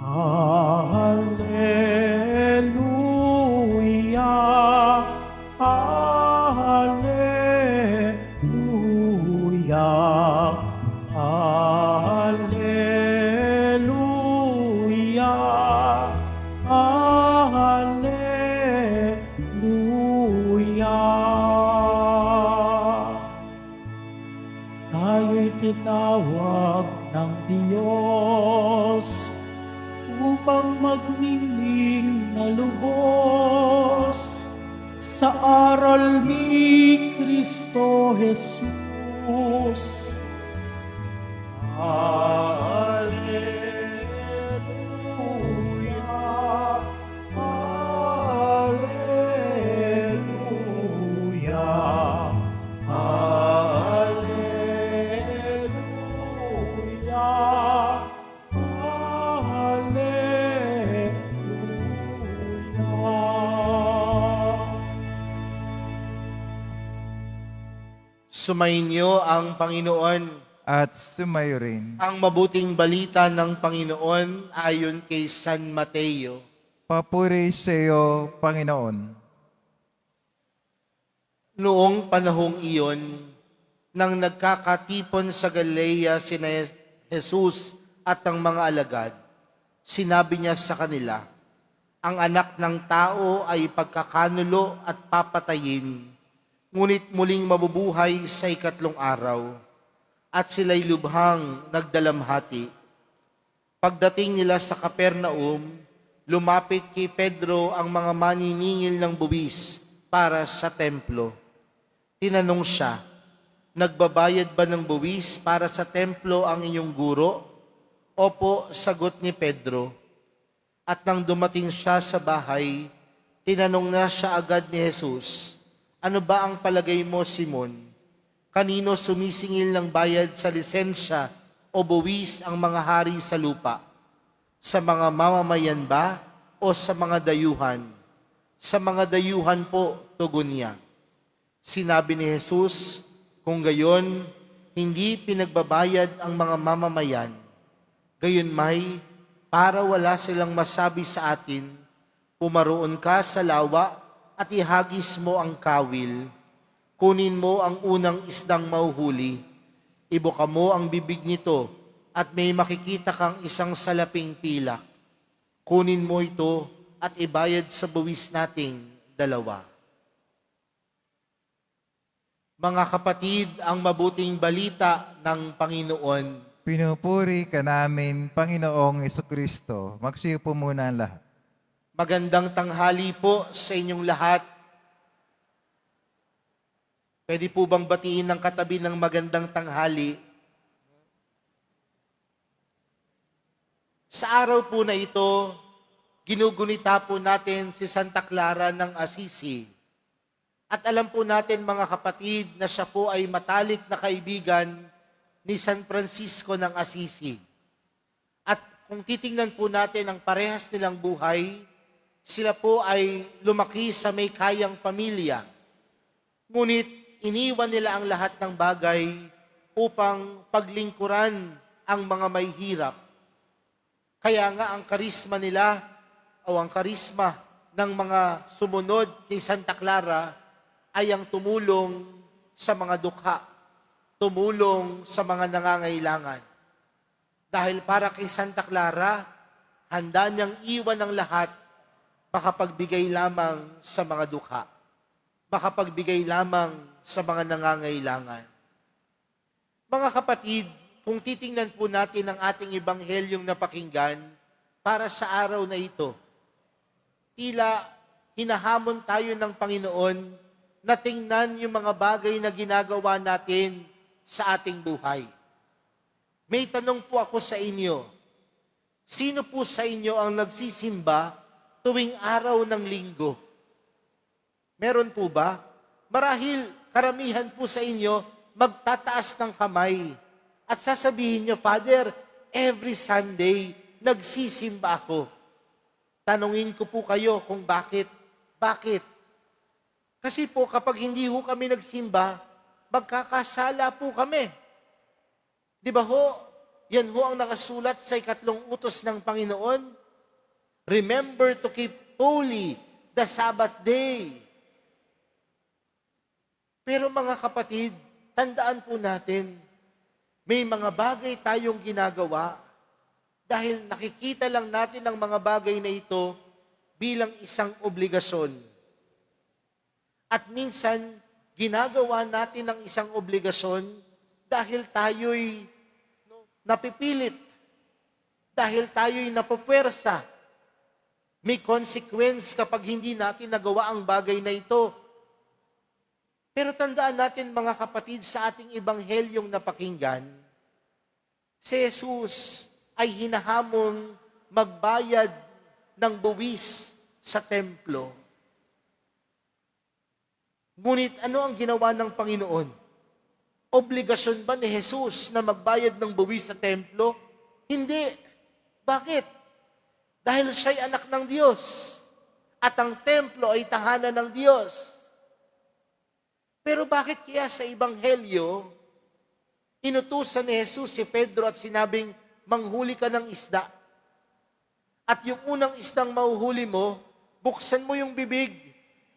Hallelujah, Hallelujah, Hallelujah, Hallelujah. Tayo'y tinawag ng Diyos upang magnining na lubos sa aral ni Kristo Jesus. Hallelujah, Hallelujah, Hallelujah, Hallelujah. Sumainyo ang Panginoon. At sumayo rin. Ang mabuting balita ng Panginoon ayon kay San Mateo. Papuri sa iyo, Panginoon. Noong panahong iyon, nang nagkakatipon sa Galilea sina Jesus at ang mga alagad, sinabi niya sa kanila, ang anak ng tao ay pagkakanulo at papatayin, ngunit muling mabubuhay sa ikatlong araw. At sila'y lubhang nagdalamhati. Pagdating nila sa Capernaum, lumapit kay Pedro ang mga maniningil ng buwis para sa templo. Tinanong siya, nagbabayad ba ng buwis para sa templo ang inyong guro? Opo, sagot ni Pedro. At nang dumating siya sa bahay, tinanong na siya agad ni Jesus, ano ba ang palagay mo, Simon? Kanino sumisingil ng bayad sa lisensya o buwis ang mga hari sa lupa? Sa mga mamamayan ba o sa mga dayuhan? Sa mga dayuhan po, tugon niya. Sinabi ni Jesus, kung gayon, hindi pinagbabayad ang mga mamamayan. Gayon may, para wala silang masabi sa atin, pumaroon ka sa lawa at ihagis mo ang kawil. Kunin mo ang unang isdang mauhuli, ibuka mo ang bibig nito at may makikita kang isang salaping pilak. Kunin mo ito at ibayad sa buwis nating dalawa. Mga kapatid, ang mabuting balita ng Panginoon. Pinupuri ka namin, Panginoong Jesucristo. Magsiyo po muna ang lahat. Magandang tanghali po sa inyong lahat. Pwede po bang batiin ng katabi ng magandang tanghali? Sa araw po na ito, ginugunita po natin si Santa Clara ng Assisi. At alam po natin mga kapatid na siya po ay matalik na kaibigan ni San Francisco ng Assisi. At kung titingnan po natin ang parehas nilang buhay, sila po ay lumaki sa may kayang pamilya. Ngunit iniwan nila ang lahat ng bagay upang paglingkuran ang mga may hirap. Kaya nga ang karisma nila o ang karisma ng mga sumunod kay Santa Clara ay ang tumulong sa mga dukha, tumulong sa mga nangangailangan. Dahil para kay Santa Clara, handa niyang iwan ang lahat, makapagbigay lamang sa mga dukha, makapagbigay lamang sa mga nangangailangan. Mga kapatid, kung titingnan po natin ang ating ebanghelyong napakinggan para sa araw na ito, tila hinahamon tayo ng Panginoon na tingnan yung mga bagay na ginagawa natin sa ating buhay. May tanong po ako sa inyo, sino po sa inyo ang nagsisimba tuwing araw ng linggo? Meron po ba? Marahil karamihan po sa inyo magtataas ng kamay at sasabihin nyo, Father, every Sunday nagsisimba ako. Tanungin ko po kayo kung bakit. Bakit? Kasi po kapag hindi ho kami nagsimba, magkakasala po kami. Di ba ho? Yan ho ang nakasulat sa 3 utos ng Panginoon. Remember to keep holy the Sabbath day. Pero mga kapatid, tandaan po natin, may mga bagay tayong ginagawa dahil nakikita lang natin ang mga bagay na ito bilang isang obligasyon. At minsan, ginagawa natin ang isang obligasyon dahil tayo'y napipilit, dahil tayo'y napupwersa. May consequence kapag hindi natin nagawa ang bagay na ito. Pero tandaan natin mga kapatid, sa ating ebanghelyong napakinggan, si Jesus ay hinahamong magbayad ng buwis sa templo. Ngunit ano ang ginawa ng Panginoon? Obligasyon ba ni Jesus na magbayad ng buwis sa templo? Hindi. Bakit? Dahil siya'y anak ng Diyos at ang templo ay tahanan ng Diyos. Pero bakit kaya sa Ebanghelyo, inutusan ni Jesus si Pedro at sinabing, manghuli ka ng isda. At yung unang isdang mahuhuli mo, buksan mo yung bibig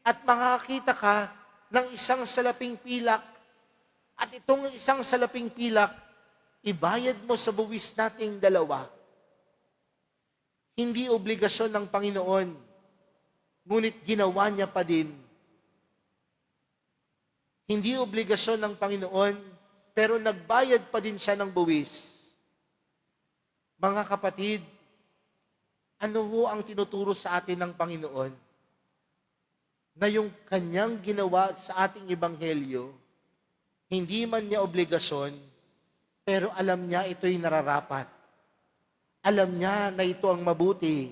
at makakita ka ng isang salaping pilak. At itong isang salaping pilak, ibayad mo sa buwis nating 2. Hindi obligasyon ng Panginoon, ngunit ginawa niya pa din. Hindi obligasyon ng Panginoon, pero nagbayad pa din siya ng buwis. Mga kapatid, ano ho ang tinuturo sa atin ng Panginoon? Na yung kanyang ginawa sa ating ebanghelyo, hindi man niya obligasyon, pero alam niya ito'y nararapat. Alam niya na ito ang mabuti.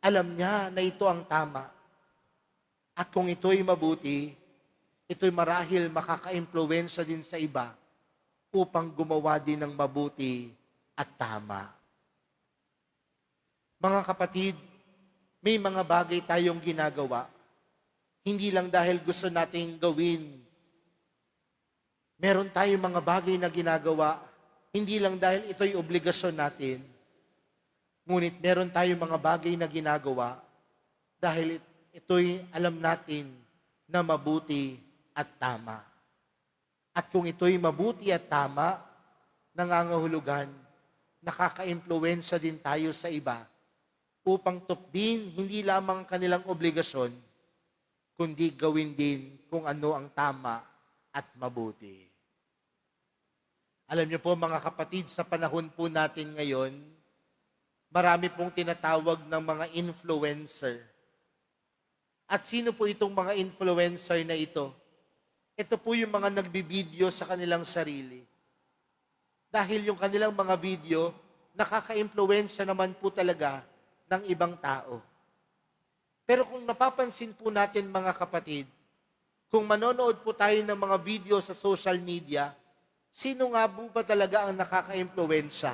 Alam niya na ito ang tama. At kung ito'y mabuti, ito'y marahil makaka-impluwensya din sa iba upang gumawa din ng mabuti at tama. Mga kapatid, may mga bagay tayong ginagawa. Hindi lang dahil gusto nating gawin. Meron tayong mga bagay na ginagawa, hindi lang dahil ito'y obligasyon natin. Ngunit meron tayong mga bagay na ginagawa dahil ito'y alam natin na mabuti at tama. At kung ito'y mabuti at tama, nangangahulugan, nakaka-impluwensya din tayo sa iba upang tupdin hindi lamang kanilang obligasyon, kundi gawin din kung ano ang tama at mabuti. Alam niyo po mga kapatid, sa panahon po natin ngayon, marami pong tinatawag ng mga influencer. At sino po itong mga influencer na ito? Ito po yung mga nagbibideo sa kanilang sarili. Dahil yung kanilang mga video, nakaka-impluwensya naman po talaga ng ibang tao. Pero kung napapansin po natin mga kapatid, kung manonood po tayo ng mga video sa social media, sino nga po ba talaga ang nakaka-impluwensya?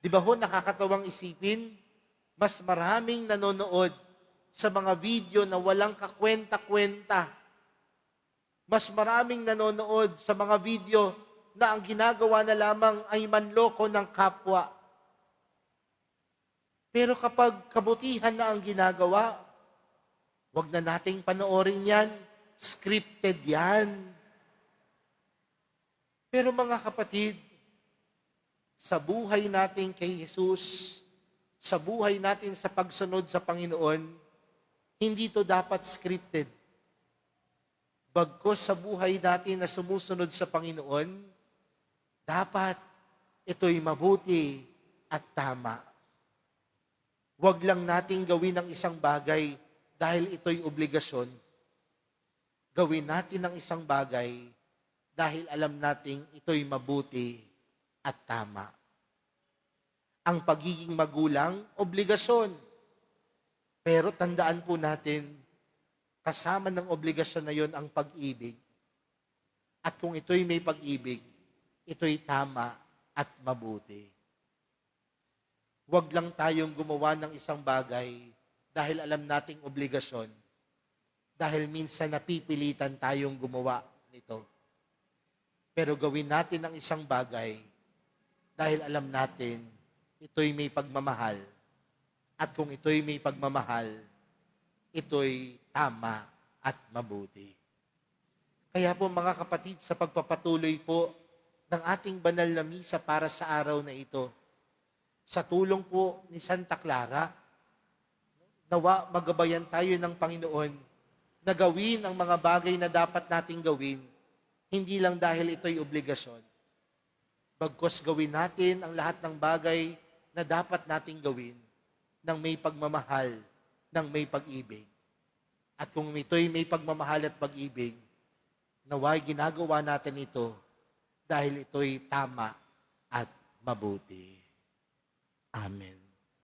Di ba ho, nakakatawang isipin, mas maraming nanonood sa mga video na walang kakwenta-kwenta. Mas maraming nanonood sa mga video na ang ginagawa na lamang ay manloko ng kapwa. Pero kapag kabutihan na ang ginagawa, wag na nating panoorin yan. Scripted yan. Pero mga kapatid, sa buhay natin kay Jesus, sa buhay natin sa pagsunod sa Panginoon, hindi to dapat scripted. Bagkus sa buhay natin na sumusunod sa Panginoon, dapat ito'y mabuti at tama. Huwag lang nating gawin ang isang bagay dahil ito'y obligasyon. Gawin natin ang isang bagay dahil alam nating ito'y mabuti at tama. Ang pagiging magulang, obligasyon. Pero tandaan po natin, kasama ng obligasyon na yon ang pag-ibig. At kung ito'y may pag-ibig, ito'y tama at mabuti. Huwag lang tayong gumawa ng isang bagay dahil alam nating obligasyon. Dahil minsan napipilitan tayong gumawa nito. Pero gawin natin ang isang bagay dahil alam natin ito'y may pagmamahal. At kung ito'y may pagmamahal, ito'y tama at mabuti. Kaya po mga kapatid, sa pagpapatuloy po ng ating banal na misa para sa araw na ito, sa tulong po ni Santa Clara, nawa magabayan tayo ng Panginoon na gawin ang mga bagay na dapat nating gawin, hindi lang dahil ito'y obligasyon. Bagkus gawin natin ang lahat ng bagay na dapat nating gawin ng may pagmamahal, ng may pag-ibig. At kung ito'y may pagmamahal at pag-ibig, nawa'y ginagawa natin ito dahil ito'y tama at mabuti. Amen.